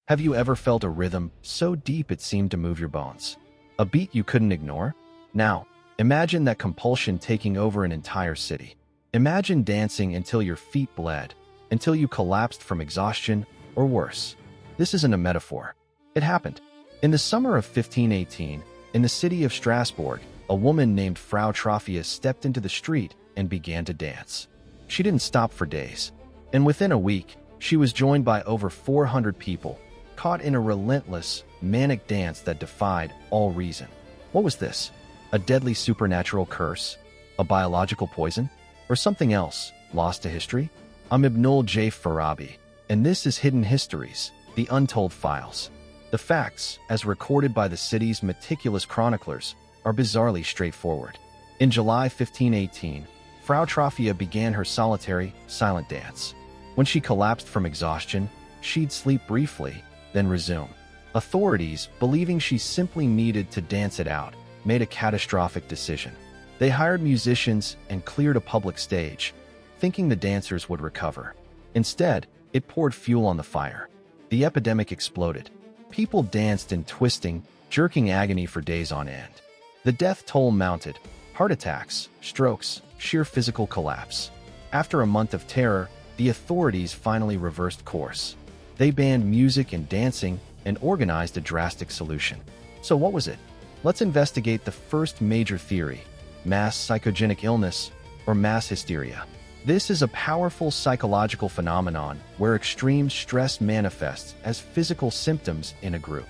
Have you ever felt a rhythm so deep it seemed to move your bones? A beat you couldn't ignore? Now, imagine that compulsion taking over an entire city. Imagine dancing until your feet bled, until you collapsed from exhaustion, or worse. This isn't a metaphor. It happened. In the summer of 1518, in the city of Strasbourg, a woman named Frau Troffea stepped into the street and began to dance. She didn't stop for days, and within a week, she was joined by over 400 people, caught in a relentless, manic dance that defied all reason. What was this? A deadly supernatural curse? A biological poison? Or something else, lost to history? I'm Ibnul J. Farabi, and this is Hidden Histories, the Untold Files. The facts, as recorded by the city's meticulous chroniclers, are bizarrely straightforward. In July 1518, Frau Troffea began her solitary, silent dance. When she collapsed from exhaustion, she'd sleep briefly, then resume. Authorities, believing she simply needed to dance it out, made a catastrophic decision. They hired musicians and cleared a public stage, thinking the dancers would recover. Instead, it poured fuel on the fire. The epidemic exploded. People danced in twisting, jerking agony for days on end. The death toll mounted: heart attacks, strokes, sheer physical collapse. After a month of terror, the authorities finally reversed course. They banned music and dancing and organized a drastic solution. So what was it? Let's investigate the first major theory: mass psychogenic illness, or mass hysteria. This is a powerful psychological phenomenon where extreme stress manifests as physical symptoms in a group.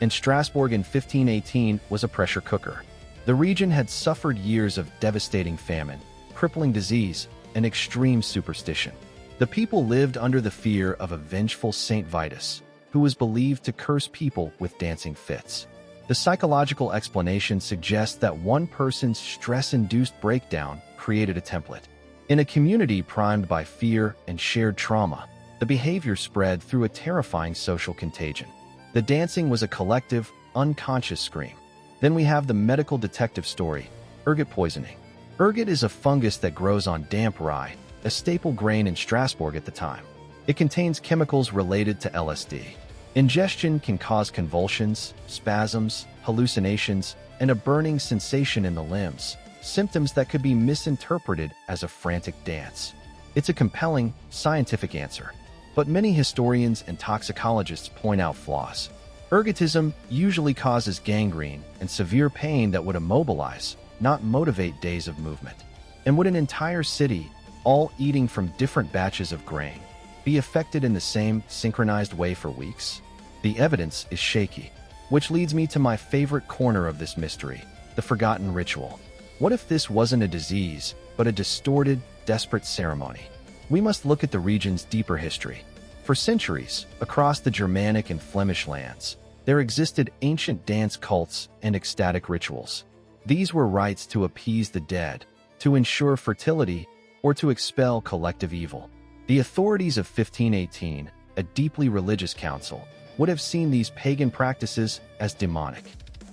In Strasbourg in 1518 was a pressure cooker. The region had suffered years of devastating famine, crippling disease, and extreme superstition. The people lived under the fear of a vengeful Saint Vitus, who was believed to curse people with dancing fits. The psychological explanation suggests that one person's stress-induced breakdown created a template. In a community primed by fear and shared trauma, the behavior spread through a terrifying social contagion. The dancing was a collective, unconscious scream. Then we have the medical detective story: ergot poisoning. Ergot is a fungus that grows on damp rye, a staple grain in Strasbourg at the time. It contains chemicals related to LSD. Ingestion can cause convulsions, spasms, hallucinations, and a burning sensation in the limbs, symptoms that could be misinterpreted as a frantic dance. It's a compelling, scientific answer, but many historians and toxicologists point out flaws. Ergotism usually causes gangrene and severe pain that would immobilize, not motivate days of movement. And would an entire city, all eating from different batches of grain, be affected in the same synchronized way for weeks? The evidence is shaky, which leads me to my favorite corner of this mystery: the forgotten ritual. What if this wasn't a disease, but a distorted, desperate ceremony? We must look at the region's deeper history. For centuries, across the Germanic and Flemish lands, there existed ancient dance cults and ecstatic rituals. These were rites to appease the dead, to ensure fertility, or to expel collective evil. The authorities of 1518, a deeply religious council, would have seen these pagan practices as demonic.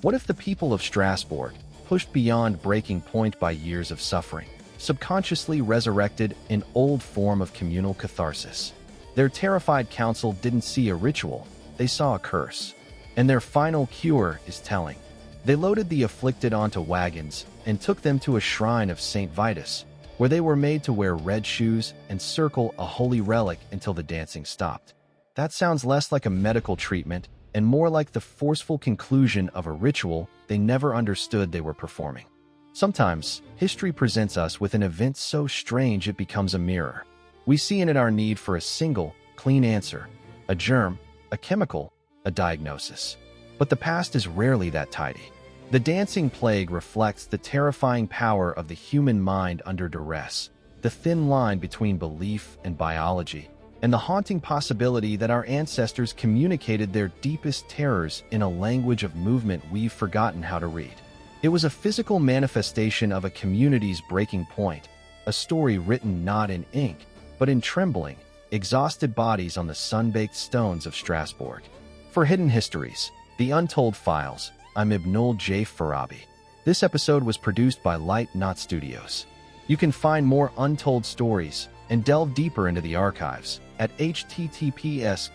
What if the people of Strasbourg, pushed beyond breaking point by years of suffering, subconsciously resurrected an old form of communal catharsis? Their terrified council didn't see a ritual, they saw a curse. And their final cure is telling. They loaded the afflicted onto wagons and took them to a shrine of Saint Vitus, where they were made to wear red shoes and circle a holy relic until the dancing stopped. That sounds less like a medical treatment and more like the forceful conclusion of a ritual they never understood they were performing. Sometimes, history presents us with an event so strange it becomes a mirror. We see in it our need for a single, clean answer: a germ, a chemical, a diagnosis. But the past is rarely that tidy. The dancing plague reflects the terrifying power of the human mind under duress, the thin line between belief and biology, and the haunting possibility that our ancestors communicated their deepest terrors in a language of movement we've forgotten how to read. It was a physical manifestation of a community's breaking point, a story written not in ink, but in trembling, exhausted bodies on the sun-baked stones of Strasbourg. For Hidden Histories, The Untold Files, I'm Ibnul J. Farabi. This episode was produced by Light Knot Studios. You can find more untold stories and delve deeper into the archives at https://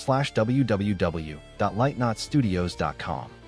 www.lightnotstudios.com.